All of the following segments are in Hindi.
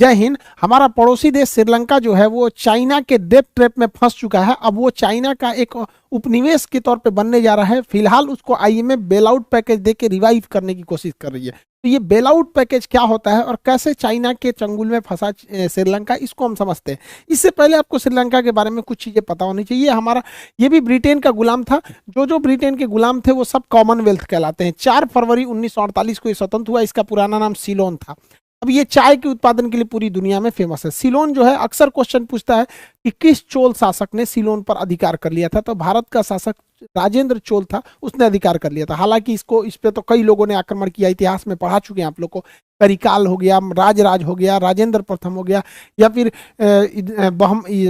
जय हिंद। हमारा पड़ोसी देश श्रीलंका जो है वो चाइना के डेट ट्रैप में फंस चुका है। अब वो चाइना का एक उपनिवेश के तौर पे बनने जा रहा है। फिलहाल उसको आईएमएफ बेल आउट पैकेज दे के रिवाइव करने की कोशिश कर रही है। तो ये बेल आउट पैकेज क्या होता है और कैसे चाइना के चंगुल में फंसा श्रीलंका, इसको हम समझते हैं। इससे पहले आपको श्रीलंका के बारे में कुछ चीजें पता होनी चाहिए। हमारा ये भी ब्रिटेन का गुलाम था। जो ब्रिटेन के गुलाम थे वो सब कॉमनवेल्थ कहलाते हैं। 4 फरवरी 1948 को ये स्वतंत्र हुआ। इसका पुराना नाम सीलोन था। अब ये चाय के उत्पादन के लिए पूरी दुनिया में फेमस है। सीलोन जो है, अक्सर क्वेश्चन पूछता है कि किस चोल शासक ने सीलोन पर अधिकार कर लिया था। तो भारत का शासक राजेंद्र चोल था, उसने अधिकार कर लिया था। हालांकि इस पे तो कई लोगों ने आक्रमण किया, इतिहास में पढ़ा चुके हैं आप लोग को। करिकाल हो गया, राज हो गया, राजेंद्र प्रथम हो गया, या फिर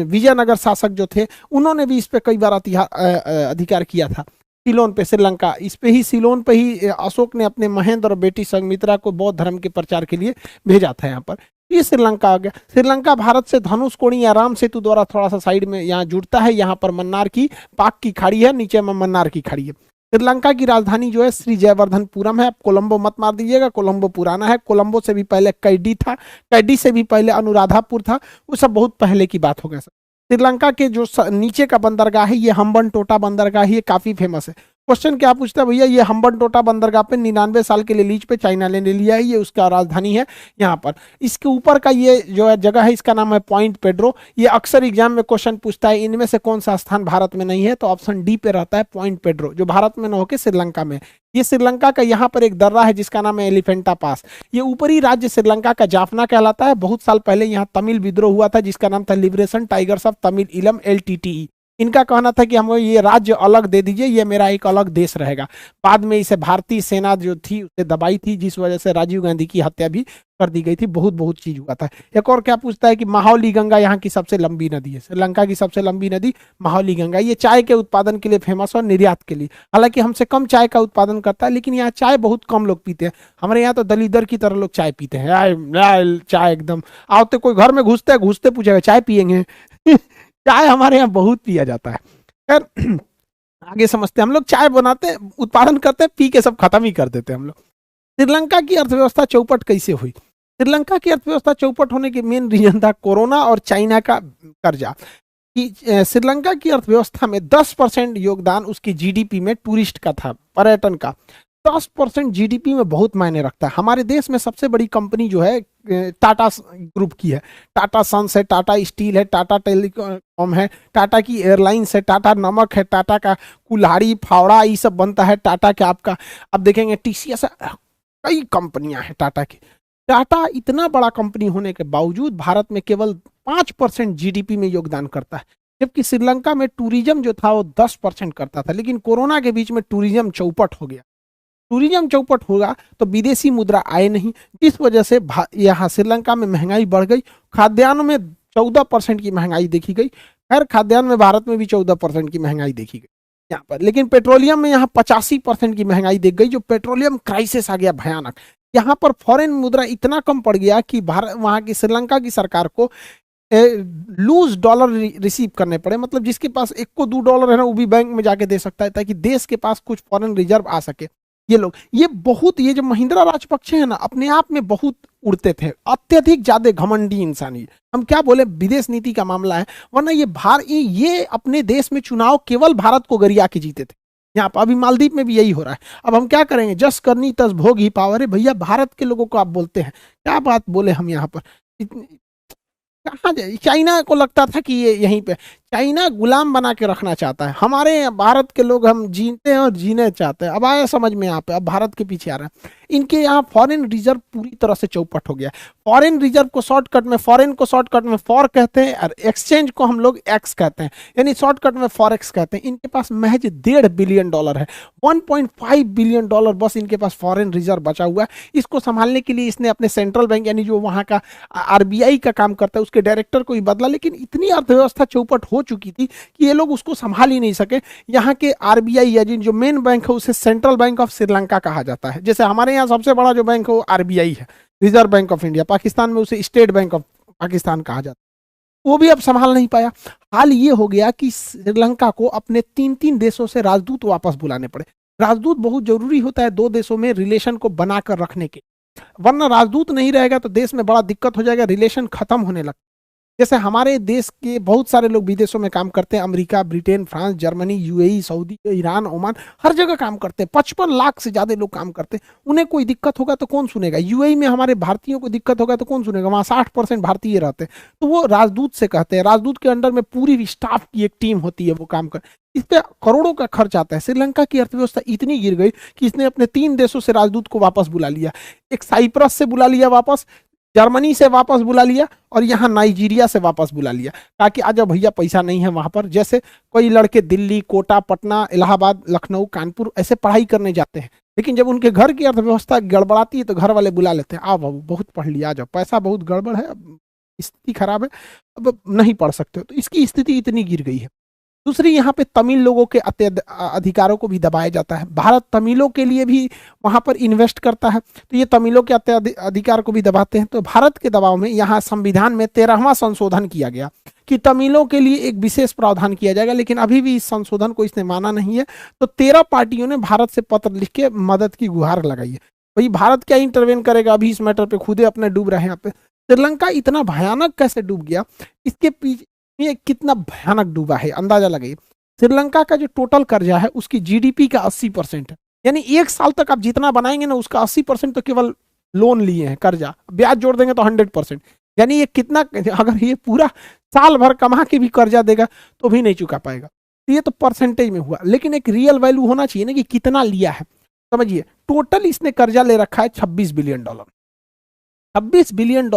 विजयनगर शासक जो थे उन्होंने भी इस पे कई बार अधिकार किया था। सीलोन पे, श्रीलंका, इस पे ही, सीलोन पे ही अशोक ने अपने महेंद्र और बेटी संघमित्रा को बौद्ध धर्म के प्रचार के लिए भेजा था यहाँ पर। ये श्रीलंका आ गया। श्रीलंका भारत से धनुषकोडी या राम सेतु द्वारा थोड़ा सा साइड में यहाँ जुड़ता है। यहाँ पर मन्नार की पाक की खाड़ी है, नीचे में मन्नार की खाड़ी है। श्रीलंका की राजधानी जो है श्री जयवर्धनपुरम है। आप कोलंबो मत मार दीजिएगा, कोलंबो पुराना है। कोलंबो से भी पहले कैडी था, कैडी से भी पहले अनुराधापुर था। वो सब बहुत पहले की बात हो गया सर। श्रीलंका के जो नीचे का बंदरगाह है ये हम्बनटोटा बंदरगाह, ये काफी फेमस है। क्वेश्चन क्या पूछता है भैया, ये हम्बनटोटा बंदरगाह पे 99 साल के लिए लीज पे चाइना ने ले लिया है। ये उसका राजधानी है यहाँ पर। इसके ऊपर का ये जो है जगह है, इसका नाम है पॉइंट पेड्रो। ये अक्सर एग्जाम में क्वेश्चन पूछता है इनमें से कौन सा स्थान भारत में नहीं है, तो ऑप्शन डी पे रहता है पॉइंट पेड्रो, जो भारत में न होकर श्रीलंका में। ये श्रीलंका का यहाँ पर एक दर्रा है जिसका नाम है एलिफेंटा पास। ये ऊपरी राज्य श्रीलंका का जाफना कहलाता है। बहुत साल पहले यहाँ तमिल विद्रोह हुआ था जिसका नाम था लिबरेशन टाइगर्स ऑफ तमिल इलम LTTE। इनका कहना था कि हमें ये राज्य अलग दे दीजिए, ये मेरा एक अलग देश रहेगा। बाद में इसे भारतीय सेना जो थी उसे दबाई थी, जिस वजह से राजीव गांधी की हत्या भी कर दी गई थी। बहुत चीज हुआ था। एक और क्या पूछता है कि माहौली गंगा यहाँ की सबसे लंबी नदी है। श्रीलंका की सबसे लंबी नदी माहौली गंगा। ये चाय के उत्पादन के लिए फेमस और निर्यात के लिए। हालांकि हमसे कम चाय का उत्पादन करता है, लेकिन यहाँ चाय बहुत कम लोग पीते हैं। हमारे यहाँ तो दलीदर की तरह लोग चाय पीते हैं। चाय एकदम आओते, कोई घर में घुसते पूछेगा चाय पियेंगे चाय हमारे यहाँ बहुत पिया जाता है। खैर आगे समझते हैं। हम लोग चाय बनाते हैं, उत्पादन करते हैं, पी के सब खत्म ही कर देते हैं हम लोग। श्रीलंका की अर्थव्यवस्था चौपट कैसे हुई? श्रीलंका की अर्थव्यवस्था चौपट होने के मेन रीजन था कोरोना और चाइना का कर्जा। श्रीलंका की अर्थव्यवस्था में 10% योगदान उसकी जीडीपी में टूरिस्ट का था, पर्यटन का। 10% जीडीपी में बहुत मायने रखता है। हमारे देश में सबसे बड़ी कंपनी जो है टाटा ग्रुप की है। टाटा सन्स है, टाटा स्टील है, टाटा टेलीकॉम है, टाटा की एयरलाइंस है, टाटा नमक है, टाटा का कुल्हाड़ी फावड़ा ये सब बनता है, टाटा के आपका अब देखेंगे TCS, कई कंपनियां हैं टाटा की। टाटा इतना बड़ा कंपनी होने के बावजूद भारत में केवल 5% जीडीपी में योगदान करता है, जबकि श्रीलंका में टूरिज्म जो था वो 10% करता था। लेकिन कोरोना के बीच में टूरिज्म चौपट हो गया। टूरिज्म चौपट होगा तो विदेशी मुद्रा आए नहीं, जिस वजह से यहाँ श्रीलंका में महंगाई बढ़ गई। खाद्यान्न में 14% की महंगाई देखी गई। खैर खाद्यान्न में भारत में भी 14% की महंगाई देखी गई यहाँ पर। लेकिन पेट्रोलियम में यहाँ 85% की महंगाई देख गई, जो पेट्रोलियम क्राइसिस आ गया भयानक। यहाँ पर फॉरेन मुद्रा इतना कम पड़ गया कि भारत, वहाँ की श्रीलंका की सरकार को लूज डॉलर रिसीव करने पड़े। मतलब जिसके पास $1-2 है ना, वो भी बैंक में जाके दे सकता है, ताकि देश के पास कुछ फॉरेन रिजर्व आ सके। ये लोग ये जो महिंद्रा राजपक्षे है ना, अपने आप में बहुत उड़ते थे, अत्यधिक ज्यादा घमंडी इंसान। हम क्या बोले, विदेश नीति का मामला है, वरना ये अपने देश में चुनाव केवल भारत को गरिया के जीते थे। यहाँ पर अभी मालदीव में भी यही हो रहा है। अब हम क्या करेंगे, जस करनी तस भोग ही पावर है। भैया भारत के लोगों को आप बोलते हैं, क्या बात बोले हम यहाँ पर। कहाँ जाए, चाइना को लगता था कि ये यहीं पे, चाइना गुलाम बना के रखना चाहता है। हमारे भारत के लोग हम जीते हैं और जीने चाहते हैं। अब आया समझ में यहाँ पे, अब भारत के पीछे आ रहा है। इनके यहाँ फॉरेन रिजर्व पूरी तरह से चौपट हो गया। फॉरेन रिजर्व को शॉर्टकट में, फॉरेन को शॉर्टकट में फॉर कहते हैं, और एक्सचेंज को हम लोग एक्स कहते हैं, यानी शॉर्टकट में फॉरेक्स कहते हैं। इनके पास महज $1.5 बिलियन है, $1.5 बिलियन बस इनके पास फॉरेन रिजर्व बचा हुआ है। इसको संभालने के लिए इसने अपने सेंट्रल बैंक, यानी जो वहाँ का RBI का काम करता है, उसके डायरेक्टर को ही बदला। लेकिन इतनी अर्थव्यवस्था चौपट हो चुकी थी कि ये लोग उसको संभाल ही नहीं सके। यहाँ के RBI या जो मेन बैंक है उसे सेंट्रल बैंक ऑफ श्रीलंका कहा जाता है। जैसे हमारे यहाँ सबसे बड़ा जो बैंक है वो RBI है, reserve bank of India. Pakistan में उसे स्टेट बैंक ऑफ पाकिस्तान कहा जाता है। वो भी अब संभाल नहीं पाया। हाल ये हो गया कि श्रीलंका को अपने 3 देशों से राजदूत वापस बुलाने पड़े। राजदूत बहुत जरूरी होता है 2 देशों में रिलेशन को बनाकर रखने के। वरना राजदूत नहीं रहेगा तो देश में बड़ा दिक्कत हो जाएगा, रिलेशन खत्म होने लगता। जैसे हमारे देश के बहुत सारे लोग विदेशों में काम करते हैं, America, Britain, France, Germany, UAE, Saudi, Iran, Oman, हर जगह काम करते हैं। 55 लाख से ज्यादा लोग काम करते हैं। उन्हें कोई दिक्कत होगा तो कौन सुनेगा? यूएई में हमारे भारतीयों को दिक्कत होगा तो कौन सुनेगा? वहां 60% भारतीय रहते हैं। तो वो राजदूत से कहते हैं, राजदूत के अंडर में पूरी स्टाफ की एक टीम होती है, वो काम कर, इस पे करोड़ों का खर्च आता है। श्रीलंका की अर्थव्यवस्था इतनी गिर गई कि इसने अपने 3 देशों से राजदूत को वापस बुला लिया। एक साइप्रस से बुला लिया वापस, जर्मनी से वापस बुला लिया, और यहाँ नाइजीरिया से वापस बुला लिया, ताकि आज भैया पैसा नहीं है वहां पर। जैसे कोई लड़के दिल्ली, कोटा, पटना, इलाहाबाद, लखनऊ, कानपुर ऐसे पढ़ाई करने जाते हैं, लेकिन जब उनके घर की अर्थव्यवस्था गड़बड़ाती है तो घर वाले बुला लेते हैं, आओ बाबू बहुत पढ़ लिया, आ जाओ, पैसा बहुत गड़बड़ है, अब स्थिति खराब है, अब नहीं पढ़ सकते हो। तो इसकी स्थिति इतनी गिर गई है। दूसरी, यहाँ पे तमिल लोगों के अधिकारों को भी दबाया जाता है। भारत तमिलों के लिए भी वहां पर इन्वेस्ट करता है, तो ये तमिलों के अधिकार को भी दबाते हैं। तो भारत के दबाव में यहाँ संविधान में 13वां संशोधन किया गया कि तमिलों के लिए एक विशेष प्रावधान किया जाएगा, लेकिन अभी भी इस संशोधन को इसने माना नहीं है। तो 13 पार्टियों ने भारत से पत्र लिख के मदद की गुहार लगाई है। भाई भारत क्या इंटरवेन करेगा अभी इस मैटर पे, खुदे अपने डूब रहे हैं यहाँ पे। श्रीलंका इतना भयानक कैसे डूब गया, इसके पीछे ये कितना भयानक डूबा है अंदाजा लगाइए। श्रीलंका का जो टोटल कर्जा है उसकी जीडीपी का 80% है, यानी 1 साल तक आप जितना बनाएंगे ना उसका 80% तो केवल लोन लिए हैं, कर्जा, ब्याज जोड़ देंगे तो 100%। यानी ये कितना, अगर ये पूरा साल भर कमा के भी कर्जा देगा तो भी नहीं चुका पाएगा। तो ये तो परसेंटेज में हुआ, लेकिन एक रियल वैल्यू होना चाहिए ना कि कितना लिया है। समझिए, टोटल इसने कर्जा ले रखा है $26 बिलियन। $26 बिलियन।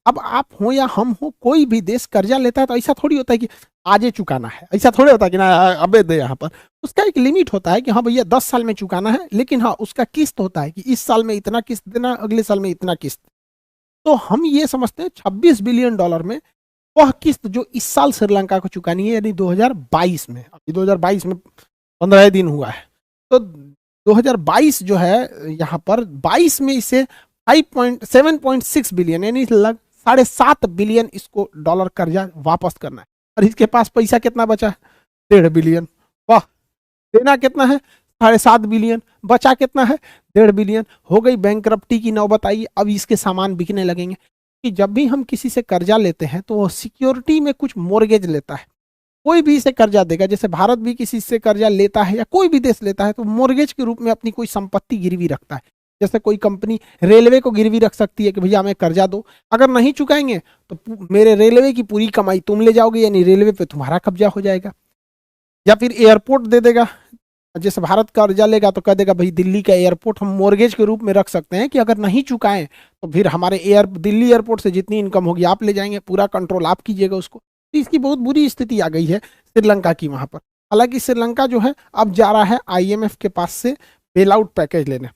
अब आप हो या हम हो, कोई भी देश कर्जा लेता है तो ऐसा थोड़ी होता है कि आज ही चुकाना है, ऐसा थोड़ी होता है कि ना अबे दे। यहाँ पर उसका एक लिमिट होता है कि हाँ भैया 10 साल में चुकाना है, लेकिन हाँ उसका किस्त होता है कि इस साल में इतना किस्त देना, अगले साल में इतना किस्त। तो हम ये समझते हैं $26 बिलियन में वह किस्त जो इस साल श्रीलंका को चुकानी है, यानी 2022 में। अभी 2022 में 15 दिन हुआ है, तो 2022 जो है यहाँ पर 22 में इसे 7.6 बिलियन यानी लग 7.5 बिलियन इसको डॉलर कर्जा वापस करना है। और इसके पास पैसा कितना बचा है? 1.5 बिलियन। वाह, देना कितना है? 7.5 बिलियन। बचा कितना है? 1.5 बिलियन। हो गई बैंकरप्टी की नौबत आई। अब इसके सामान बिकने लगेंगे कि जब भी हम किसी से कर्जा लेते हैं तो वो सिक्योरिटी में कुछ मोर्गेज लेता है। कोई भी इसे कर्जा देगा, जैसे भारत भी किसी से कर्जा लेता है या कोई भी देश लेता है तो मोर्गेज के रूप में अपनी कोई संपत्ति गिरवी रखता है। जैसे कोई कंपनी रेलवे को गिरवी रख सकती है कि भैया हमें कर्जा दो, अगर नहीं चुकाएंगे तो मेरे रेलवे की पूरी कमाई तुम ले जाओगे, यानी रेलवे पे तुम्हारा कब्जा हो जाएगा। या फिर एयरपोर्ट दे देगा, जैसे भारत कर्जा लेगा तो कह देगा भाई दिल्ली का एयरपोर्ट हम मोर्गेज के रूप में रख सकते हैं कि अगर नहीं चुकाएं तो फिर हमारे दिल्ली एयरपोर्ट से जितनी इनकम होगी आप ले जाएंगे, पूरा कंट्रोल आप कीजिएगा उसको। तो इसकी बहुत बुरी स्थिति आ गई है श्रीलंका की वहां पर। हालांकि श्रीलंका जो है अब जा रहा है IMF के पास से बेल आउट पैकेज लेने।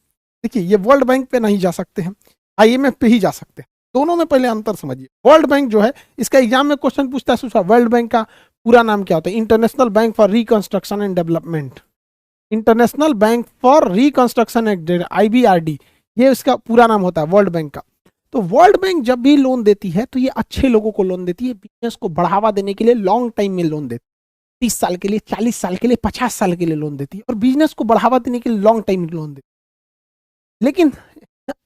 देखिए, ये वर्ल्ड बैंक पे नहीं जा सकते हैं, IMF पे ही जा सकते हैं। दोनों में पहले अंतर समझिए। वर्ल्ड बैंक जो है, इसका एग्जाम में क्वेश्चन पूछता है, वर्ल्ड बैंक का पूरा नाम क्या होता है? International bank for reconstruction and development. International bank for reconstruction and IBRD, ये इसका पूरा नाम होता है वर्ल्ड बैंक का। तो वर्ल्ड बैंक जब भी लोन देती है तो ये अच्छे लोगों को लोन देती है, बिजनेस को बढ़ावा देने के लिए लॉन्ग टाइम में लोन देती है। 30 साल के लिए, 40 साल के लिए, 50 साल के लिए लोन देती है, और बिजनेस को बढ़ावा देने के लिए लॉन्ग टाइम में लोन देती है। लेकिन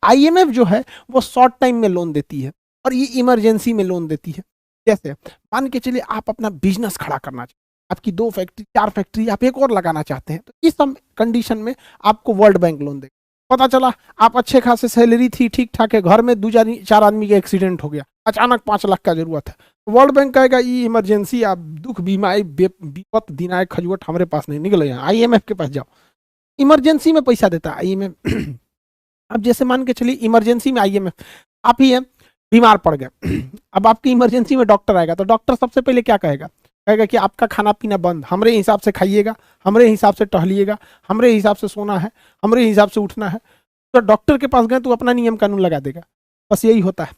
IMF जो है वो शॉर्ट टाइम में लोन देती है, और ये इमरजेंसी में लोन देती है। जैसे मान के चलिए आप अपना बिजनेस खड़ा करना चाहते हैं, आपकी 2 फैक्ट्री 4 फैक्ट्री, आप एक और लगाना चाहते हैं, तो इस सब कंडीशन में आपको वर्ल्ड बैंक लोन देगा। पता चला आप अच्छे खासे सैलरी थी, ठीक ठाक है, घर में 2-4 आदमी का एक्सीडेंट हो गया, अचानक 5 लाख का जरूरत है, वर्ल्ड बैंक कहेगा ये इमरजेंसी, आप दुख बीमा विपत दिनाए खजुवट हमारे पास नहीं, निकले यहाँ IMF के पास जाओ। इमरजेंसी में पैसा देता है IMF। अब जैसे मान के चलिए इमरजेंसी में IMF, आप ही है बीमार पड़ गए, अब आपकी इमरजेंसी में डॉक्टर आएगा, तो डॉक्टर सबसे पहले क्या कहेगा? कहेगा कि आपका खाना पीना बंद, हमरे हिसाब से खाइएगा, हमरे हिसाब से टहलिएगा, हमरे हिसाब से सोना है, हमरे हिसाब से उठना है। तो डॉक्टर के पास गए तो अपना नियम कानून लगा देगा। बस यही होता है।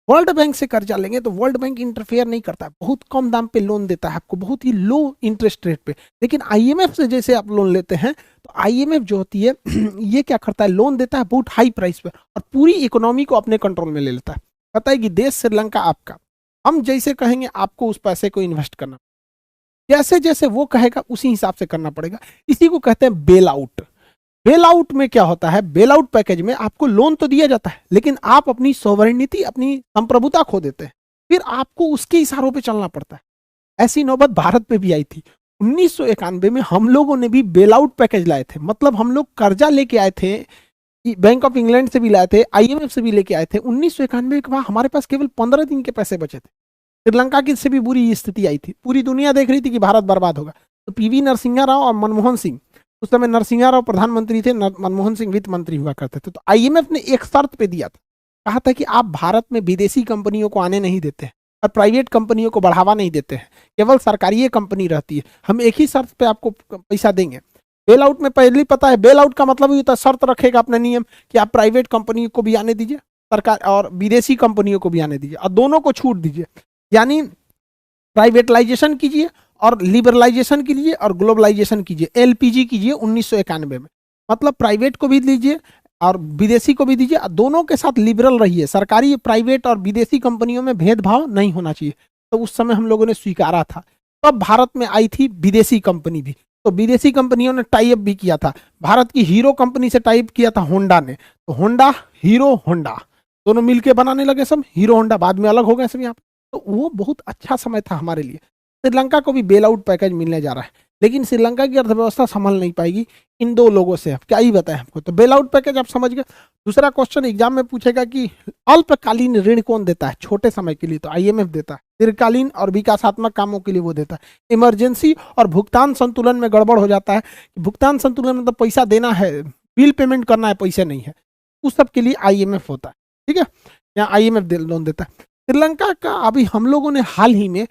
वर्ल्ड बैंक से कर्जा लेंगे तो वर्ल्ड बैंक इंटरफेयर नहीं करता है, बहुत कम दाम पे लोन देता है आपको, बहुत ही लो इंटरेस्ट रेट पे। लेकिन IMF से जैसे आप लोन लेते हैं तो IMF जो होती है ये क्या करता है? लोन देता है बहुत हाई प्राइस पे, और पूरी इकोनॉमी को अपने कंट्रोल में ले लेता है। कहता है कि देश श्रीलंका आपका, हम जैसे कहेंगे आपको उस पैसे को इन्वेस्ट करना, जैसे जैसे वो कहेगा उसी हिसाब से करना पड़ेगा। इसी को कहते हैं बेल आउट। बेल आउट में क्या होता है, बेल आउट पैकेज में आपको लोन तो दिया जाता है, लेकिन आप अपनी सोवरेनिटी, अपनी संप्रभुता खो देते हैं, फिर आपको उसके इशारों पे चलना पड़ता है। ऐसी नौबत भारत पे भी आई थी 1991 में। हम लोगों ने भी बेल आउट पैकेज लाए थे, मतलब हम लोग कर्जा लेके आए थे, बैंक ऑफ इंग्लैंड से भी लाए थे, आईएमएफ से भी लेके आए थे। 1991 के बाद हमारे पास केवल 15 दिन के पैसे बचे थे। श्रीलंका की से भी बुरी स्थिति आई थी, पूरी दुनिया देख रही थी कि भारत बर्बाद होगा। तो पीवी नरसिंहा राव और मनमोहन सिंह, उस समय नरसिंहा राव प्रधानमंत्री थे, मनमोहन सिंह वित्त मंत्री हुआ करते थे। तो आईएमएफ ने एक शर्त पे दिया था, कहा था कि आप भारत में विदेशी कंपनियों को आने नहीं देते हैं और प्राइवेट कंपनियों को बढ़ावा नहीं देते हैं, केवल सरकारी कंपनी रहती है, हम एक ही शर्त पे आपको पैसा देंगे। बेल आउट में पहले ही पता है, बेल आउट का मतलब ये होता है शर्त रखेगा अपना नियम कि आप प्राइवेट कंपनी को भी आने दीजिए, सरकार और विदेशी कंपनियों को भी आने दीजिए, और दोनों को छूट दीजिए। यानी प्राइवेटलाइजेशन कीजिए और लिबरलाइजेशन कीजिए और ग्लोबलाइजेशन कीजिए, एलपीजी कीजिए 1991 में। मतलब प्राइवेट को भी दीजिए और विदेशी को भी दीजिए, दोनों के साथ लिबरल रहिए, सरकारी, प्राइवेट और विदेशी कंपनियों में भेदभाव नहीं होना चाहिए। तो उस समय हम लोगों ने स्वीकारा था। तब भारत में आई थी विदेशी कंपनी भी, तो विदेशी कंपनियों ने टाई अप भी किया था। भारत की हीरो कंपनी से टाई अप किया था होंडा ने, तो होंडा, हीरो, होंडा दोनों मिलके बनाने लगे सब, हीरो होंडा, बाद में अलग हो गए सब यहाँ पे। तो वो बहुत अच्छा समय था हमारे लिए। श्रीलंका को भी बेल आउट पैकेज मिलने जा रहा है, लेकिन श्रीलंका की अर्थव्यवस्था संभल नहीं पाएगी इन दो लोगों से। क्या ही बताएं हमको, तो बेल आउट पैकेज आप समझ गए। दूसरा क्वेश्चन एग्जाम में पूछेगा कि अल्पकालीन ऋण कौन देता है, छोटे समय के लिए तो आईएमएफ देता है, दीर्घकालीन और विकासात्मक कामों के लिए वो देता है। इमरजेंसी और भुगतान संतुलन में गड़बड़ हो जाता है, भुगतान संतुलन मतलब पैसा देना है, बिल पेमेंट करना है, पैसे नहीं है, उस सब के लिए आईएमएफ होता है। ठीक है, यहाँ आईएमएफ लोन देता है। श्रीलंका का अभी हम लोगों ने हाल ही में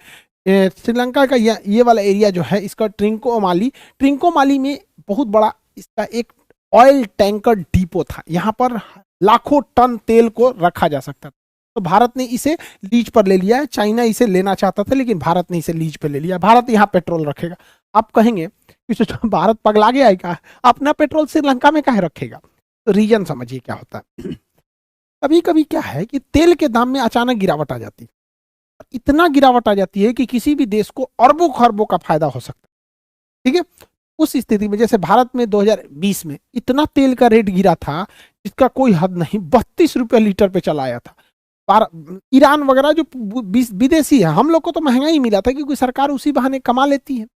श्रीलंका का ये वाला एरिया जो है इसका ट्रिंकोमाली में बहुत बड़ा इसका एक ऑयल टैंकर डिपो था। यहाँ पर लाखों टन तेल को रखा जा सकता था। तो भारत ने इसे लीज पर ले लिया है। चाइना इसे लेना चाहता था, लेकिन भारत ने इसे लीज पर ले लिया। भारत यहाँ पेट्रोल रखेगा। आप कहेंगे कि भारत पगला गया है क्या, अपना पेट्रोल श्रीलंका में काहे रखेगा? तो रीजन समझिए क्या होता है। कभी कभी क्या है कि तेल के दाम में अचानक गिरावट आ जाती है, इतना गिरावट आ जाती है कि किसी भी देश को अरबों खरबों का फायदा हो सकता है। ठीक है, उस स्थिति में जैसे भारत में 2020 में इतना तेल का रेट गिरा था जिसका कोई हद नहीं, 32 रुपये लीटर पे चला आया था। ईरान वगैरह जो विदेशी है, हम लोग को तो महंगा ही मिला था क्योंकि सरकार उसी बहाने कमा लेती है,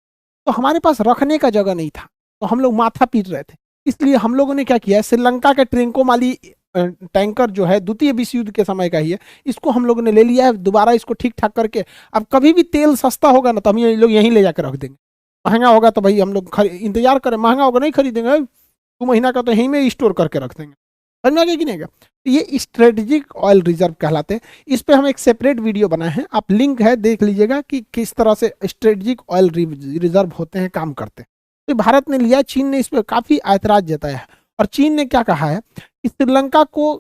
तो हमारे पास रखने का जगह नहीं था, तो हम लोग माथा पीट रहे थे। इसलिए हम लोगों ने क्या किया, श्रीलंका के ट्रिंकोमाली टैंकर जो है द्वितीय विश्व युद्ध के समय का ही है, इसको हम लोगों ने ले लिया है, दोबारा इसको ठीक ठाक करके अब कभी भी तेल सस्ता होगा ना तो हम ये लोग यहीं ले जाकर रख देंगे। महंगा होगा तो भाई हम लोग इंतजार करें, महंगा होगा नहीं खरीदेंगे, 2 महीना का तो यहीं में स्टोर करके रख देंगे। समझ में आ गया कि नहीं? ये स्ट्रेटेजिक ऑयल रिजर्व कहलाते हैं। इस पे हम एक सेपरेट वीडियो बनाए हैं, आप लिंक है देख लीजिएगा कि किस तरह से स्ट्रेटेजिक ऑयल रिजर्व होते हैं, काम करते हैं। तो भारत ने लिया, चीन ने इस पर काफी ऐतराज जताया है, और चीन ने क्या कहा है कि श्रीलंका को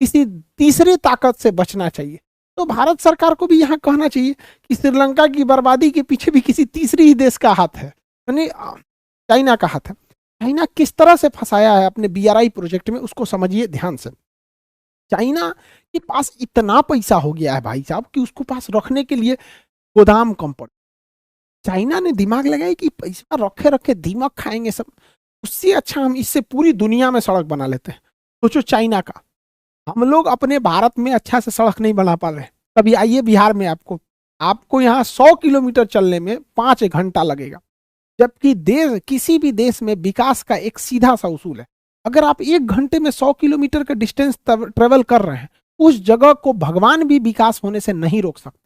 किसी तीसरे ताकत से बचना चाहिए। तो भारत सरकार को भी यहाँ कहना चाहिए कि श्रीलंका की बर्बादी के पीछे भी किसी तीसरी ही देश का हाथ है, यानी चाइना का हाथ है। चाइना किस तरह से फंसाया है अपने बीआरआई प्रोजेक्ट में, उसको समझिए ध्यान से। चाइना के पास इतना पैसा हो गया है भाई साहब कि उसको पास रखने के लिए गोदाम कम पड़। चाइना ने दिमाग लगाया कि पैसा रखे रखे दिमाग खाएंगे सब, उससे अच्छा हम इससे पूरी दुनिया में सड़क बना लेते हैं। सोचो चाइना का, हम लोग अपने भारत में अच्छा से सड़क नहीं बना पा रहे। कभी आइए बिहार में, आपको यहाँ 100 किलोमीटर चलने में 5 घंटा लगेगा, जबकि देश, किसी भी देश में विकास का एक सीधा सा उसूल है, अगर आप 1 घंटे में 100 किलोमीटर का डिस्टेंस ट्रेवल कर रहे हैं, उस जगह को भगवान भी विकास होने से नहीं रोक सकते।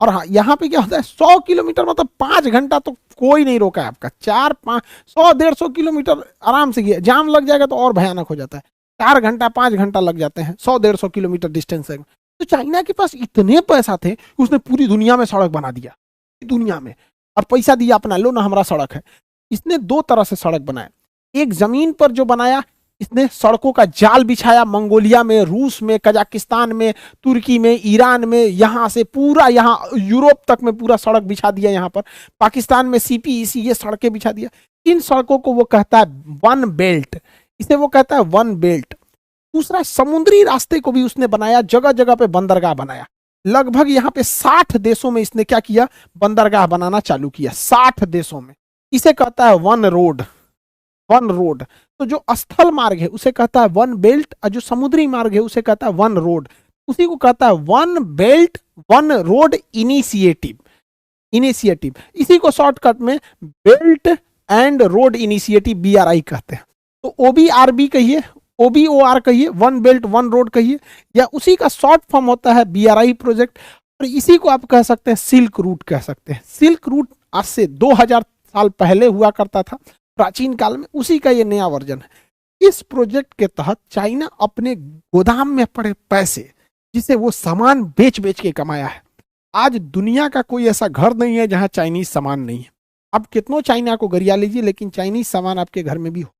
और हाँ, यहाँ पे क्या होता है, 100 किलोमीटर मतलब 5 घंटा तो कोई नहीं रोका है आपका। 100-150 किलोमीटर आराम से गया, जाम लग जाएगा तो और भयानक हो जाता है। 4 घंटा 5 घंटा लग जाते हैं 100-150 किलोमीटर डिस्टेंस है। तो चाइना के पास इतने पैसा थे कि उसने पूरी दुनिया में सड़क बना दिया, दुनिया में, और पैसा दिया अपना, लो ना हमारा सड़क है। इसने 2 तरह से सड़क बनाया। एक जमीन पर जो बनाया, इसने सड़कों का जाल बिछाया, मंगोलिया में, रूस में, कजाकिस्तान में, तुर्की में, ईरान में, यहाँ से पूरा यहाँ यूरोप तक में पूरा सड़क बिछा दिया। यहाँ पर पाकिस्तान में सीपीईसी, ये सड़कें बिछा दिया। इन सड़कों को वो कहता है वन बेल्ट, इसे वो कहता है वन बेल्ट। दूसरा, समुद्री रास्ते को भी उसने बनाया, जगह जगह पे बंदरगाह बनाया। लगभग यहाँ पे 60 देशों में इसने क्या किया, बंदरगाह बनाना चालू किया, 60 देशों में। इसे कहता है वन रोड, वन रोड। तो जो स्थल मार्ग है उसे कहता है वन बेल्ट, और जो समुद्री मार्ग है उसे कहता है वन रोड। उसी को कहता है one belt one road initiative. Initiative इसी को शॉर्टकट में belt and road initiative BRI कहते हैं। तो OBRB कहिए, OBOR कहिए, वन बेल्ट वन रोड कहिए, या उसी का शॉर्ट फॉर्म होता है BRI प्रोजेक्ट। और इसी को आप कह सकते हैं सिल्क रूट कह सकते हैं। सिल्क रूट आज से 2000 साल पहले हुआ करता था प्राचीन काल में, उसी का ये नया वर्जन है। इस प्रोजेक्ट के तहत चाइना अपने गोदाम में पड़े पैसे, जिसे वो सामान बेच बेच के कमाया है, आज दुनिया का कोई ऐसा घर नहीं है जहां चाइनीज सामान नहीं है। आप कितनों चाइना को गरिया लीजिए, लेकिन चाइनीज सामान आपके घर में भी हो।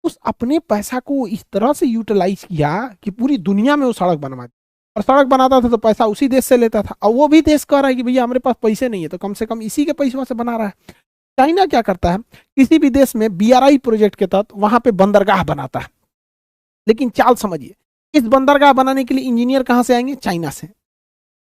उस अपने पैसा को इस तरह से यूटिलाइज किया कि पूरी दुनिया में वो सड़क बनवा दी। और सड़क बनाता था तो पैसा उसी देश से लेता था, और वो भी देश कह रहा है कि भैया हमारे पास पैसे नहीं है, तो कम से कम इसी के पैसों से बना रहा है। चाइना क्या करता है, किसी भी देश में BRI प्रोजेक्ट के तहत वहां पे बंदरगाह बनाता है। लेकिन चाल समझिए, इस बंदरगाह बनाने के लिए इंजीनियर कहां से आएंगे? चाइना से।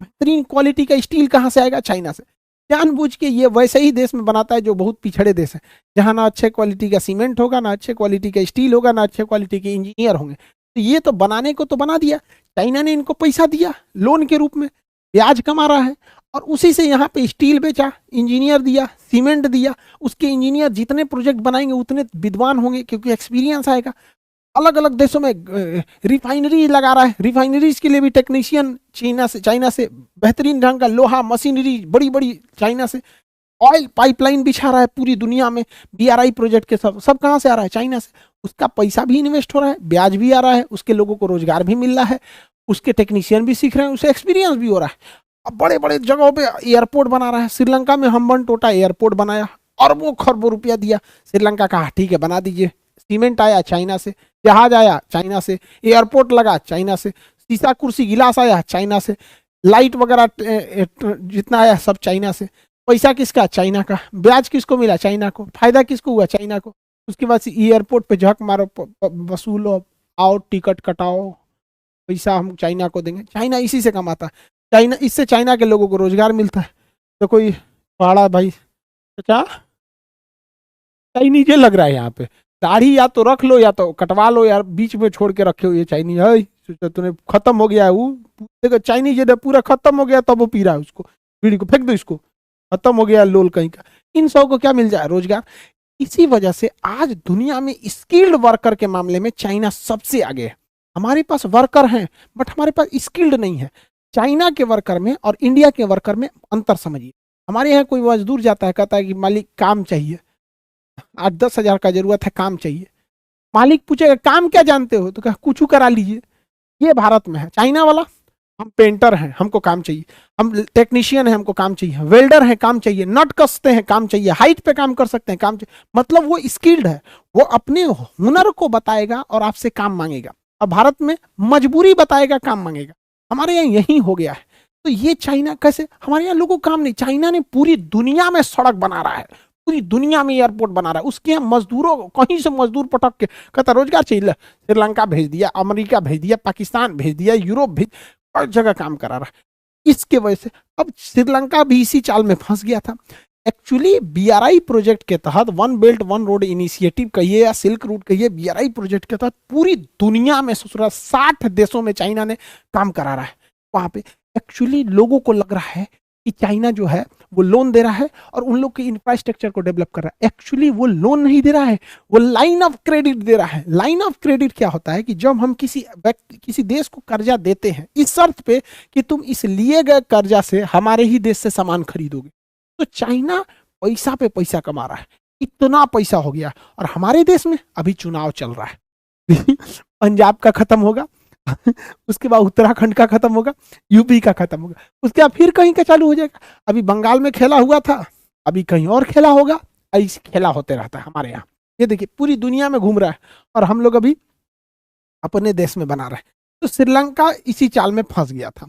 बेहतरीन क्वालिटी का स्टील कहां से आएगा? चाइना से। जानबूझ के ये वैसे ही देश में बनाता है जो बहुत पिछड़े देश है, जहां ना अच्छे क्वालिटी का सीमेंट होगा, ना अच्छे क्वालिटी का स्टील होगा, ना अच्छे क्वालिटी के इंजीनियर होंगे। तो ये तो बनाने को तो बना दिया, चाइना ने इनको पैसा दिया लोन के रूप में, ब्याज कमा रहा है, और उसी से यहाँ पे स्टील बेचा, इंजीनियर दिया, सीमेंट दिया। उसके इंजीनियर जितने प्रोजेक्ट बनाएंगे उतने विद्वान होंगे, क्योंकि एक्सपीरियंस आएगा। अलग अलग देशों में रिफाइनरी लगा रहा है, रिफाइनरीज के लिए भी टेक्नीशियन चाइना से बेहतरीन ढंग का लोहा मशीनरी बड़ी बड़ी चाइना से। ऑयल पाइपलाइन बिछा रहा है पूरी दुनिया में BRI प्रोजेक्ट के, सब कहाँ से आ रहा है? चाइना से। उसका पैसा भी इन्वेस्ट हो रहा है, ब्याज भी आ रहा है, उसके लोगों को रोजगार भी मिल रहा है, उसके टेक्नीशियन भी सीख रहे हैं, उसे एक्सपीरियंस भी हो रहा है। अब बड़े बड़े जगहों पे एयरपोर्ट बना रहा है। श्रीलंका में हम्बनटोटा एयरपोर्ट बनाया, अरबों खरबों रुपया दिया। श्रीलंका कहा ठीक है बना दीजिए। सीमेंट आया चाइना से, जहाज आया चाइना से, एयरपोर्ट लगा चाइना से, शीशा कुर्सी गिलास आया चाइना से, लाइट वगैरह जितना आया सब चाइना से। पैसा किसका? चाइना का। ब्याज किसको मिला? चाइना को। फायदा किसको हुआ? चाइना को। उसके बाद से एयरपोर्ट पे झक मारो, वसूलो, आओ टिकट कटाओ, पैसा हम चाइना को देंगे। चाइना इसी से कमाता है। चाइना, इससे चाइना के लोगों को रोजगार मिलता है। तो कोई पहाड़ा भाई चाचा चाइनीज लग रहा है यहाँ पे, दाढ़ी या तो रख लो या तो कटवा लो यार, बीच में छोड़ के रखे हो ये चाइनीज है। तूने खत्म हो गया है वो, देखो चाइनीज पूरा खत्म हो गया, तब वो पी रहा है उसको, बीड़ी को फेंक दो, इसको खत्म हो गया लोल कहीं का। इन सब को क्या मिल जाए? रोजगार। इसी वजह से आज दुनिया में स्किल्ड वर्कर के मामले में चाइना सबसे आगे है। हमारे पास वर्कर हैं बट हमारे पास स्किल्ड नहीं है। चाइना के वर्कर में और इंडिया के वर्कर में अंतर समझिए। हमारे यहाँ कोई मजदूर जाता है, कहता है कि मालिक काम चाहिए, 8-10 हजार का जरूरत है, काम चाहिए। मालिक पूछेगा काम क्या जानते हो, तो कहा कुछ करा लीजिए। ये भारत में है। चाइना वाला, हम पेंटर हैं हमको काम चाहिए, हम टेक्नीशियन हैं हमको काम चाहिए, वेल्डर हैं काम चाहिए, नट कसते हैं काम चाहिए, हाइट पे काम कर सकते हैं काम चाहिए। मतलब वो स्किल्ड है, वो अपने हुनर को बताएगा और आपसे काम मांगेगा। और भारत में मजबूरी बताएगा, काम मांगेगा। हमारे यहाँ यही हो गया है। तो ये चाइना कैसे? हमारे यहाँ लोगों को काम नहीं। चाइना ने पूरी दुनिया में सड़क बना रहा है, पूरी दुनिया में एयरपोर्ट बना रहा है। उसके यहाँ मजदूरों, कहीं से मजदूर पटक के कहता रोजगार चाहिए, श्रीलंका भेज दिया, अमेरिका भेज दिया, पाकिस्तान भेज दिया, यूरोप भेज, हर जगह काम करा रहा है। इसके वजह से अब श्रीलंका भी इसी चाल में फंस गया था। एक्चुअली BRI प्रोजेक्ट के तहत, one belt one road initiative कहिए या सिल्क रूट कहिए, BRI प्रोजेक्ट के तहत पूरी दुनिया में 60 देशों में चाइना ने काम करा रहा है। वहां पे एक्चुअली लोगों को लग रहा है कि चाइना जो है वो लोन दे रहा है और उन लोग के इंफ्रास्ट्रक्चर को डेवलप कर रहा है। एक्चुअली वो लोन नहीं दे रहा है, वो लाइन ऑफ क्रेडिट दे रहा है। लाइन ऑफ क्रेडिट क्या होता है कि जब हम किसी देश को कर्जा देते हैं, इस शर्त पे कि तुम इस लिए गए कर्जा से हमारे ही देश से सामान खरीदोगे। तो चाइना पैसा पे पैसा कमा रहा है, इतना पैसा हो गया। और हमारे देश में अभी चुनाव चल रहा है पंजाब का खत्म होगा उसके बाद उत्तराखंड का खत्म होगा, यूपी का खत्म होगा, उसके बाद फिर कहीं का चालू हो जाएगा। अभी बंगाल में खेला हुआ था, अभी कहीं और खेला होगा, ऐसे खेला होते रहता है हमारे यहाँ। ये देखिए पूरी दुनिया में घूम रहा है और हम लोग अभी अपने देश में बना रहे हैं। तो श्रीलंका इसी चाल में फंस गया था।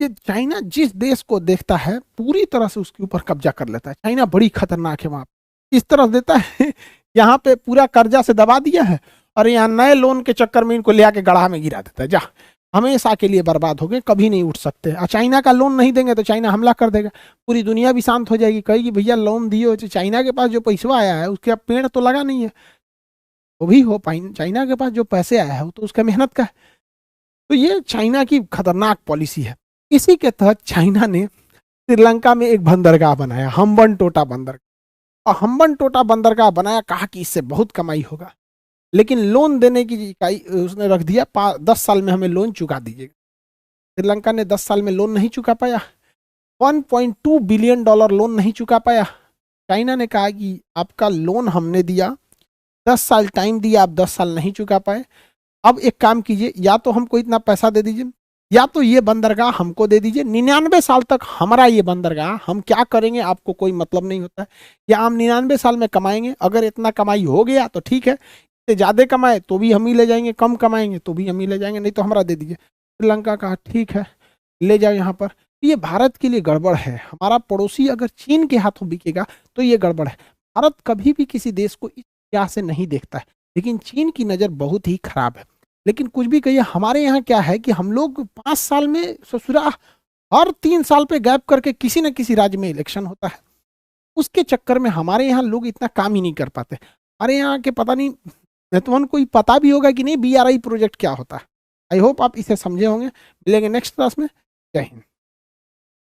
ये चाइना जिस देश को देखता है पूरी तरह से उसके ऊपर कब्जा कर लेता है। चाइना बड़ी खतरनाक है। वहां इस तरह देता है यहाँ पे पूरा कर्जा से दबा दिया है और यहाँ नए लोन के चक्कर में इनको ले आके गढ़ा में गिरा देता है। जा हमेशा के लिए बर्बाद हो गए, कभी नहीं उठ सकते। और चाइना का लोन नहीं देंगे तो चाइना हमला कर देगा, पूरी दुनिया भी शांत हो जाएगी, कहेगी भैया लोन दिए। चाइना के पास जो पैसा आया है उसके अब पेड़ तो लगा नहीं है, वो भी हो पाई, चाइना के पास जो पैसे आया है वो तो उसका मेहनत का है। तो ये चाइना की खतरनाक पॉलिसी है। इसी के तहत चाइना ने श्रीलंका में एक बंदरगाह बनाया, हम्बनटोटा बंदरगाह। और हम्बनटोटा बंदरगाह बनाया, कहा कि इससे बहुत कमाई होगा, लेकिन लोन देने की इकाई उसने रख दिया, 10 साल में हमें लोन चुका दीजिएगा। श्रीलंका ने 10 साल में लोन नहीं चुका पाया, $1.2 बिलियन लोन नहीं चुका पाया। चाइना ने कहा कि आपका लोन हमने दिया, 10 साल टाइम दिया, आप 10 साल नहीं चुका पाए, अब एक काम कीजिए, या तो हमको इतना पैसा दे दीजिए, या तो ये बंदरगाह हमको दे दीजिए। 99 साल तक हमारा ये बंदरगाह, हम क्या करेंगे आपको कोई मतलब नहीं होता है, या हम 99 साल में कमाएंगे, अगर इतना कमाई हो गया तो ठीक है, इससे ज़्यादा कमाए तो भी हम ही ले जाएंगे, कम कमाएंगे तो भी हम ही ले जाएंगे, नहीं तो हमारा दे दीजिए। श्रीलंका कहा ठीक है ले जाओ यहाँ पर। ये भारत के लिए गड़बड़ है। हमारा पड़ोसी अगर चीन के हाथों बिकेगा तो ये गड़बड़ है। भारत कभी भी किसी देश को इस क्या से नहीं देखता है, लेकिन चीन की नज़र बहुत ही खराब है। लेकिन कुछ भी कहिए, हमारे यहाँ क्या है कि हम लोग 5 साल में ससुरा हर 3 साल पे गैप करके किसी न किसी राज्य में इलेक्शन होता है, उसके चक्कर में हमारे यहाँ लोग इतना काम ही नहीं कर पाते। हमारे यहाँ के पता नहीं तुम्हें कोई पता भी होगा कि नहीं BRI प्रोजेक्ट क्या होता है। आई होप आप इसे समझे होंगे। मिलेंगे नेक्स्ट क्लास में। जय हिंद।